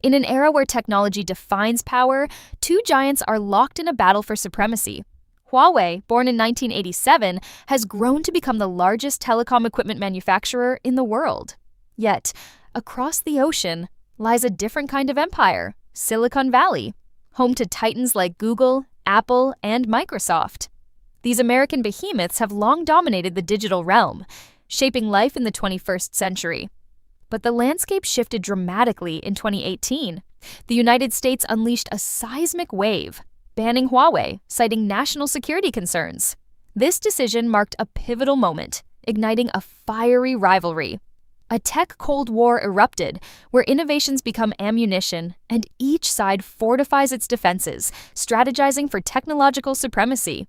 In an era where technology defines power, two giants are locked in a battle for supremacy. Huawei, born in 1987, has grown to become the largest telecom equipment manufacturer in the world. Yet, across the ocean lies a different kind of empire, Silicon Valley, home to titans like Google, Apple, and Microsoft. These American behemoths have long dominated the digital realm, shaping life in the 21st century. But the landscape shifted dramatically in 2018. The United States unleashed a seismic wave, banning Huawei, citing national security concerns. This decision marked a pivotal moment, igniting a fiery rivalry. A tech Cold War erupted, where innovations become ammunition, and each side fortifies its defenses, strategizing for technological supremacy.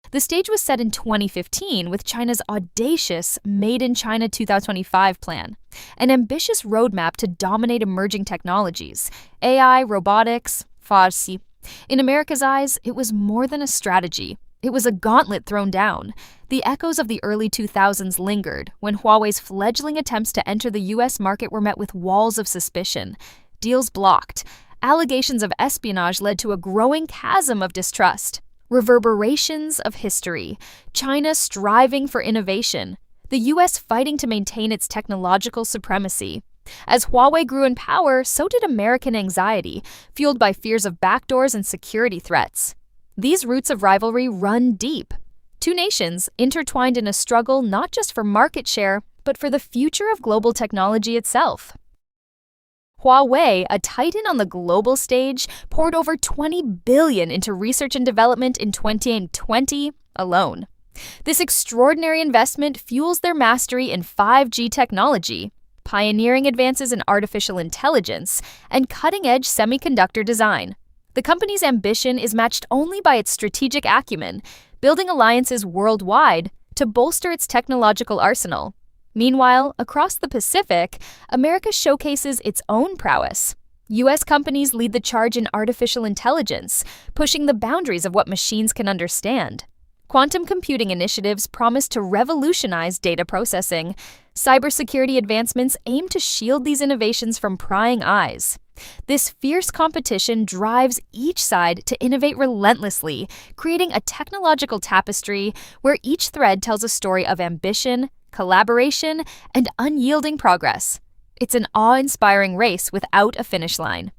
The stage was set in 2015 with China's audacious Made in China 2025 plan, an ambitious roadmap to dominate emerging technologies, AI, robotics, 5G. In America's eyes, it was more than a strategy. It was a gauntlet thrown down. The echoes of the early 2000s lingered when Huawei's fledgling attempts to enter the U.S. market were met with walls of suspicion, deals blocked. Allegations of espionage led to a growing chasm of distrust. Reverberations of history, China striving for innovation, the U.S. fighting to maintain its technological supremacy. As Huawei grew in power, so did American anxiety, fueled by fears of backdoors and security threats. These roots of rivalry run deep. Two nations intertwined in a struggle not just for market share, but for the future of global technology itself. Huawei, a titan on the global stage, poured over $20 billion into research and development in 2020 alone. This extraordinary investment fuels their mastery in 5G technology, pioneering advances in artificial intelligence, and cutting-edge semiconductor design. The company's ambition is matched only by its strategic acumen, building alliances worldwide to bolster its technological arsenal. Meanwhile, across the Pacific, America showcases its own prowess. U.S. companies lead the charge in artificial intelligence, pushing the boundaries of what machines can understand. Quantum computing initiatives promise to revolutionize data processing. Cybersecurity advancements aim to shield these innovations from prying eyes. This fierce competition drives each side to innovate relentlessly, creating a technological tapestry where each thread tells a story of ambition, collaboration, and unyielding progress. It's an awe-inspiring race without a finish line.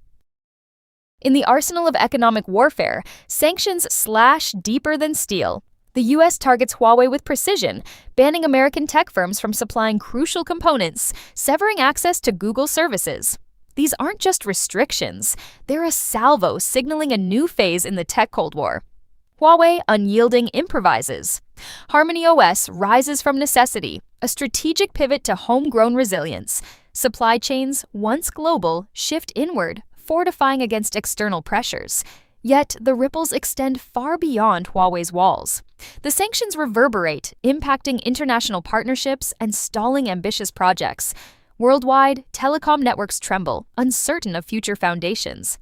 In the arsenal of economic warfare, sanctions slash deeper than steel. The U.S. targets Huawei with precision, banning American tech firms from supplying crucial components, severing access to Google services. These aren't just restrictions, they're a salvo signaling a new phase in the tech Cold War. Huawei, unyielding, improvises. Harmony OS rises from necessity, a strategic pivot to homegrown resilience. Supply chains, once global, shift inward, fortifying against external pressures. Yet, the ripples extend far beyond Huawei's walls. The sanctions reverberate, impacting international partnerships and stalling ambitious projects. Worldwide, telecom networks tremble, uncertain of future foundations.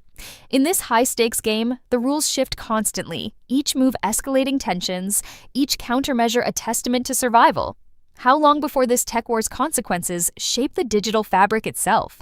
In this high-stakes game, the rules shift constantly, each move escalating tensions, each countermeasure a testament to survival. How long before this tech war's consequences shape the digital fabric itself?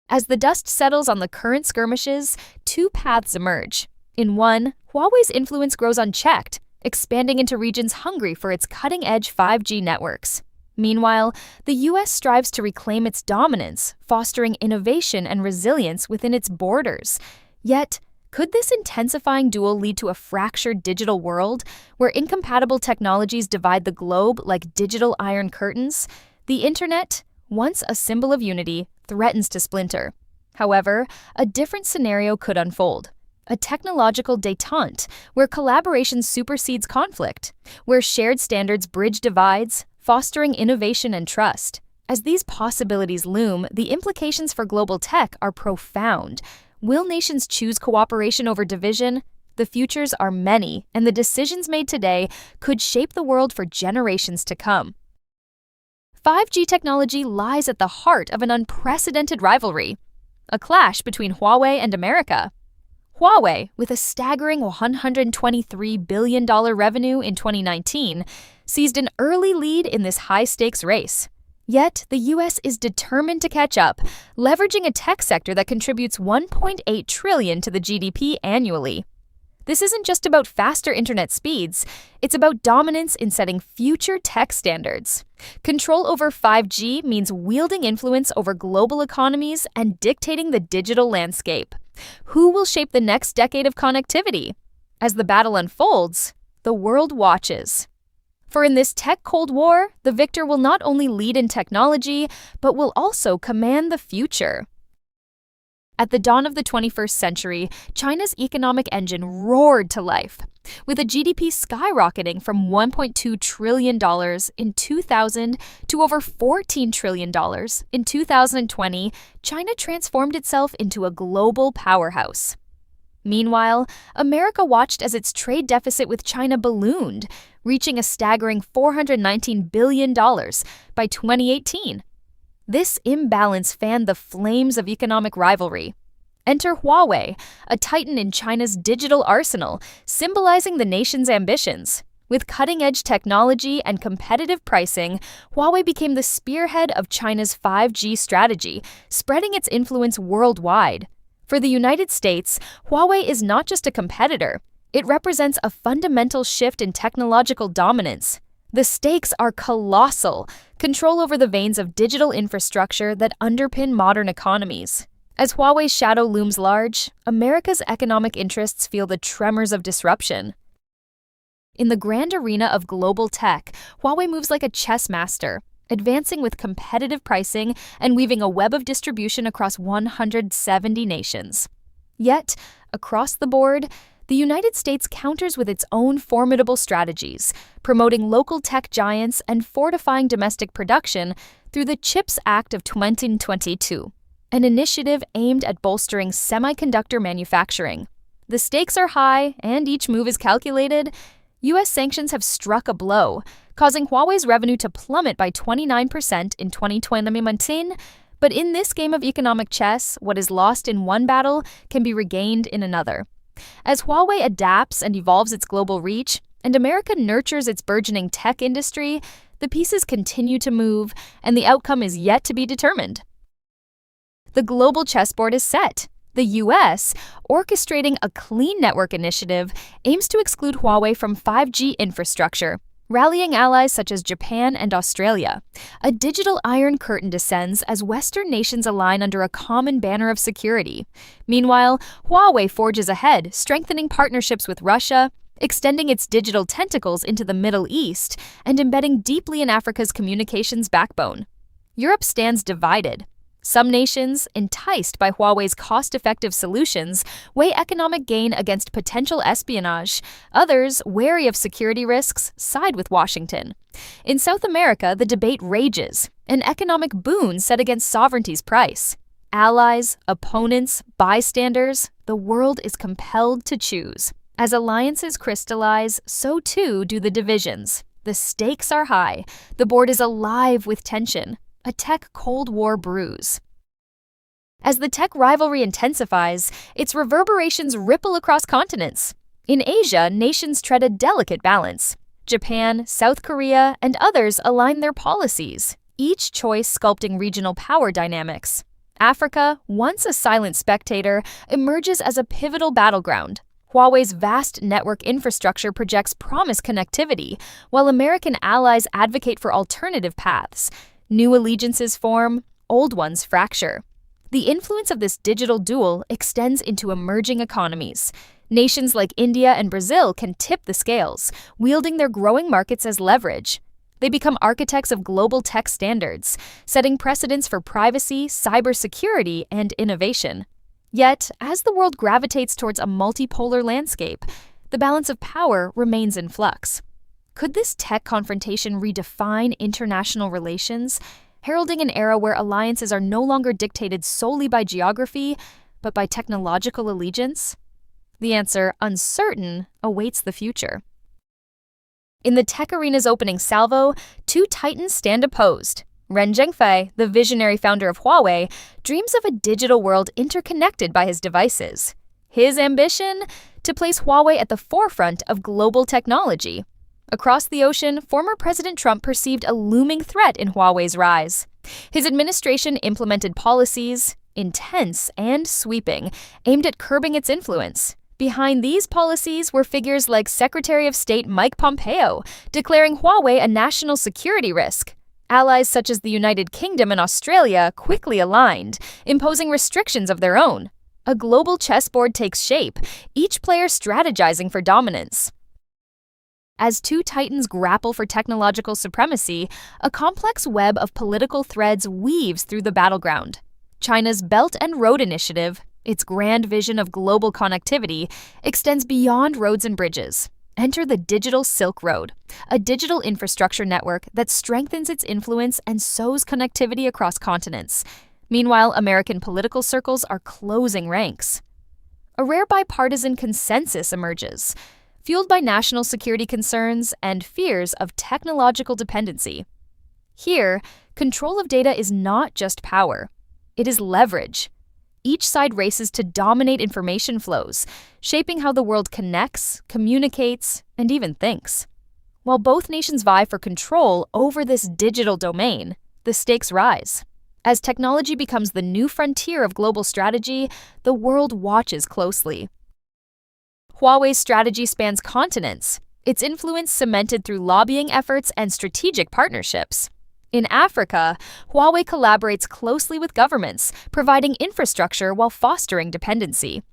As the dust settles on the current skirmishes, two paths emerge. In one, Huawei's influence grows unchecked, expanding into regions hungry for its cutting-edge 5G networks. Meanwhile, the U.S. strives to reclaim its dominance, fostering innovation and resilience within its borders. Yet, could this intensifying duel lead to a fractured digital world, where incompatible technologies divide the globe like digital iron curtains? The internet, once a symbol of unity, threatens to splinter. However, a different scenario could unfold. A technological détente, where collaboration supersedes conflict, where shared standards bridge divides, fostering innovation and trust. As these possibilities loom, the implications for global tech are profound. Will nations choose cooperation over division? The futures are many, and the decisions made today could shape the world for generations to come. 5G technology lies at the heart of an unprecedented rivalry, a clash between Huawei and America. Huawei, with a staggering $123 billion revenue in 2019, seized an early lead in this high-stakes race. Yet, the US is determined to catch up, leveraging a tech sector that contributes $1.8 trillion to the GDP annually. This isn't just about faster internet speeds, it's about dominance in setting future tech standards. Control over 5G means wielding influence over global economies and dictating the digital landscape. Who will shape the next decade of connectivity? As the battle unfolds, the world watches. For in this tech Cold War, the victor will not only lead in technology, but will also command the future. At the dawn of the 21st century, China's economic engine roared to life. With a GDP skyrocketing from $1.2 trillion in 2000 to over $14 trillion in 2020, China transformed itself into a global powerhouse. Meanwhile, America watched as its trade deficit with China ballooned, reaching a staggering $419 billion by 2018. This imbalance fanned the flames of economic rivalry. Enter Huawei, a titan in China's digital arsenal, symbolizing the nation's ambitions. With cutting-edge technology and competitive pricing, Huawei became the spearhead of China's 5G strategy, spreading its influence worldwide. For the United States, Huawei is not just a competitor. It represents a fundamental shift in technological dominance. The stakes are colossal, control over the veins of digital infrastructure that underpin modern economies. As Huawei's shadow looms large, America's economic interests feel the tremors of disruption. In the grand arena of global tech, Huawei moves like a chess master, advancing with competitive pricing and weaving a web of distribution across 170 nations. Yet, across the board, the United States counters with its own formidable strategies, promoting local tech giants and fortifying domestic production through the CHIPS Act of 2022, an initiative aimed at bolstering semiconductor manufacturing. The stakes are high, and each move is calculated. U.S. sanctions have struck a blow, causing Huawei's revenue to plummet by 29% in 2019. But in this game of economic chess, what is lost in one battle can be regained in another. As Huawei adapts and evolves its global reach, and America nurtures its burgeoning tech industry, the pieces continue to move, and the outcome is yet to be determined. The global chessboard is set. The U.S., orchestrating a clean network initiative, aims to exclude Huawei from 5G infrastructure, rallying allies such as Japan and Australia. A digital iron curtain descends as Western nations align under a common banner of security. Meanwhile, Huawei forges ahead, strengthening partnerships with Russia, extending its digital tentacles into the Middle East, and embedding deeply in Africa's communications backbone. Europe stands divided. Some nations, enticed by Huawei's cost-effective solutions, weigh economic gain against potential espionage. Others, wary of security risks, side with Washington. In South America, the debate rages, an economic boon set against sovereignty's price. Allies, opponents, bystanders, the world is compelled to choose. As alliances crystallize, so too do the divisions. The stakes are high. The board is alive with tension. A tech Cold War brews. As the tech rivalry intensifies, its reverberations ripple across continents. In Asia, nations tread a delicate balance. Japan, South Korea, and others align their policies, each choice sculpting regional power dynamics. Africa, once a silent spectator, emerges as a pivotal battleground. Huawei's vast network infrastructure projects promised connectivity, while American allies advocate for alternative paths. New allegiances form, old ones fracture. The influence of this digital duel extends into emerging economies. Nations like India and Brazil can tip the scales, wielding their growing markets as leverage. They become architects of global tech standards, setting precedents for privacy, cybersecurity, and innovation. Yet, as the world gravitates towards a multipolar landscape, the balance of power remains in flux. Could this tech confrontation redefine international relations, heralding an era where alliances are no longer dictated solely by geography, but by technological allegiance? The answer, uncertain, awaits the future. In the tech arena's opening salvo, two titans stand opposed. Ren Zhengfei, the visionary founder of Huawei, dreams of a digital world interconnected by his devices. His ambition? To place Huawei at the forefront of global technology. Across the ocean, former President Trump perceived a looming threat in Huawei's rise. His administration implemented policies, intense and sweeping, aimed at curbing its influence. Behind these policies were figures like Secretary of State Mike Pompeo, declaring Huawei a national security risk. Allies such as the United Kingdom and Australia quickly aligned, imposing restrictions of their own. A global chessboard takes shape, each player strategizing for dominance. As two titans grapple for technological supremacy, a complex web of political threads weaves through the battleground. China's Belt and Road Initiative, its grand vision of global connectivity, extends beyond roads and bridges. Enter the Digital Silk Road, a digital infrastructure network that strengthens its influence and sows connectivity across continents. Meanwhile, American political circles are closing ranks. A rare bipartisan consensus emerges, fueled by national security concerns and fears of technological dependency. Here, control of data is not just power, it is leverage. Each side races to dominate information flows, shaping how the world connects, communicates, and even thinks. While both nations vie for control over this digital domain, the stakes rise. As technology becomes the new frontier of global strategy, the world watches closely. Huawei's strategy spans continents, its influence cemented through lobbying efforts and strategic partnerships. In Africa, Huawei collaborates closely with governments, providing infrastructure while fostering dependency.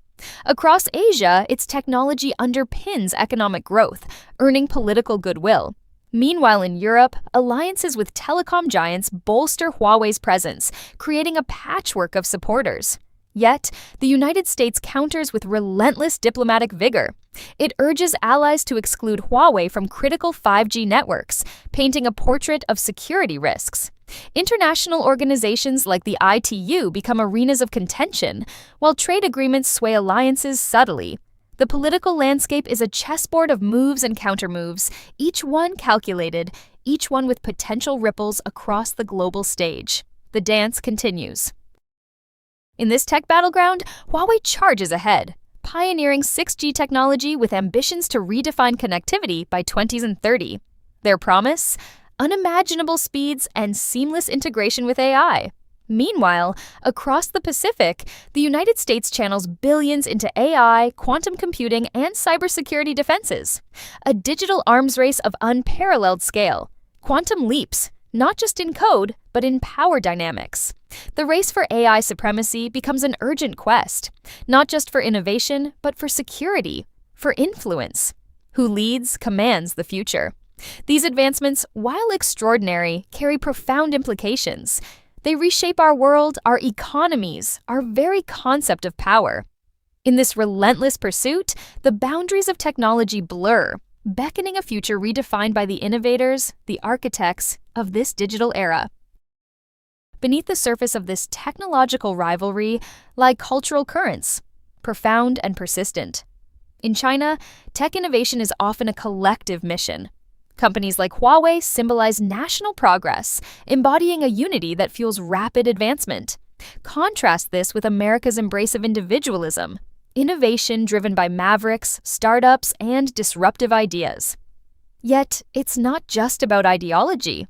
Across Asia, its technology underpins economic growth, earning political goodwill. Meanwhile, in Europe, alliances with telecom giants bolster Huawei's presence, creating a patchwork of supporters. Yet, the United States counters with relentless diplomatic vigor. It urges allies to exclude Huawei from critical 5G networks, painting a portrait of security risks. International organizations like the ITU become arenas of contention, while trade agreements sway alliances subtly. The political landscape is a chessboard of moves and countermoves, each one calculated, each one with potential ripples across the global stage. The dance continues. In this tech battleground, Huawei charges ahead, pioneering 6G technology with ambitions to redefine connectivity by 2030. Their promise? Unimaginable speeds and seamless integration with AI. Meanwhile, across the Pacific, the United States channels billions into AI, quantum computing, and cybersecurity defenses. A digital arms race of unparalleled scale. Quantum leaps, not just in code, but in power dynamics. The race for AI supremacy becomes an urgent quest, not just for innovation, but for security, for influence. Who leads, commands the future. These advancements, while extraordinary, carry profound implications. They reshape our world, our economies, our very concept of power. In this relentless pursuit, the boundaries of technology blur, beckoning a future redefined by the innovators, the architects of this digital era. Beneath the surface of this technological rivalry lie cultural currents, profound and persistent. In China, tech innovation is often a collective mission. Companies like Huawei symbolize national progress, embodying a unity that fuels rapid advancement. Contrast this with America's embrace of individualism, innovation driven by mavericks, startups, and disruptive ideas. Yet, it's not just about ideology.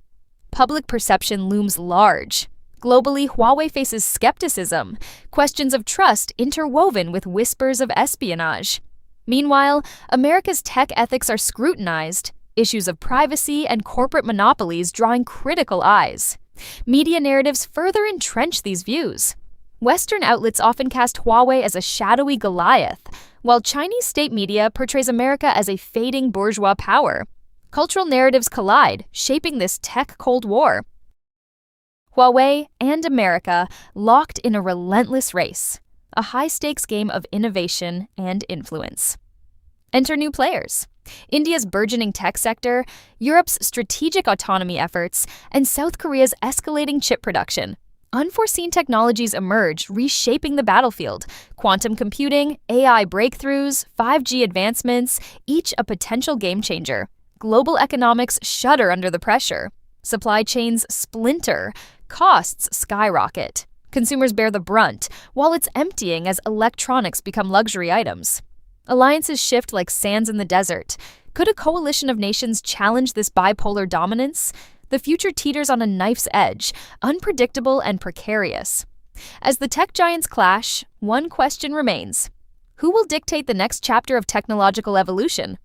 Public perception looms large. Globally, Huawei faces skepticism, questions of trust interwoven with whispers of espionage. Meanwhile, America's tech ethics are scrutinized, issues of privacy and corporate monopolies drawing critical eyes. Media narratives further entrench these views. Western outlets often cast Huawei as a shadowy Goliath, while Chinese state media portrays America as a fading bourgeois power. Cultural narratives collide, shaping this tech Cold War. Huawei and America locked in a relentless race, a high-stakes game of innovation and influence. Enter new players. India's burgeoning tech sector, Europe's strategic autonomy efforts, and South Korea's escalating chip production. Unforeseen technologies emerge, reshaping the battlefield. Quantum computing, AI breakthroughs, 5G advancements, each a potential game changer. Global economics shudder under the pressure. Supply chains splinter, costs skyrocket. Consumers bear the brunt, while it's emptying as electronics become luxury items. Alliances shift like sands in the desert. Could a coalition of nations challenge this bipolar dominance? The future teeters on a knife's edge, unpredictable and precarious. As the tech giants clash, one question remains: who will dictate the next chapter of technological evolution?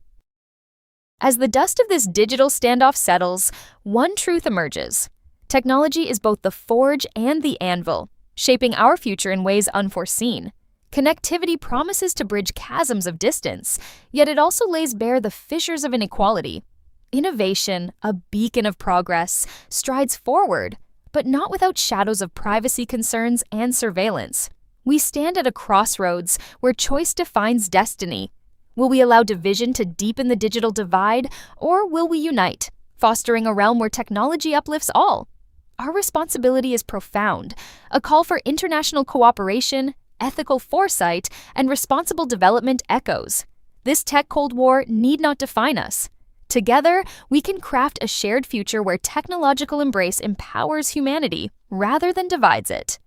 As the dust of this digital standoff settles, one truth emerges. Technology is both the forge and the anvil, shaping our future in ways unforeseen. Connectivity promises to bridge chasms of distance, yet it also lays bare the fissures of inequality. Innovation, a beacon of progress, strides forward, but not without shadows of privacy concerns and surveillance. We stand at a crossroads where choice defines destiny. Will we allow division to deepen the digital divide, or will we unite, fostering a realm where technology uplifts all? Our responsibility is profound, a call for international cooperation, ethical foresight, and responsible development echoes. This tech Cold War need not define us. Together, we can craft a shared future where technological embrace empowers humanity rather than divides it.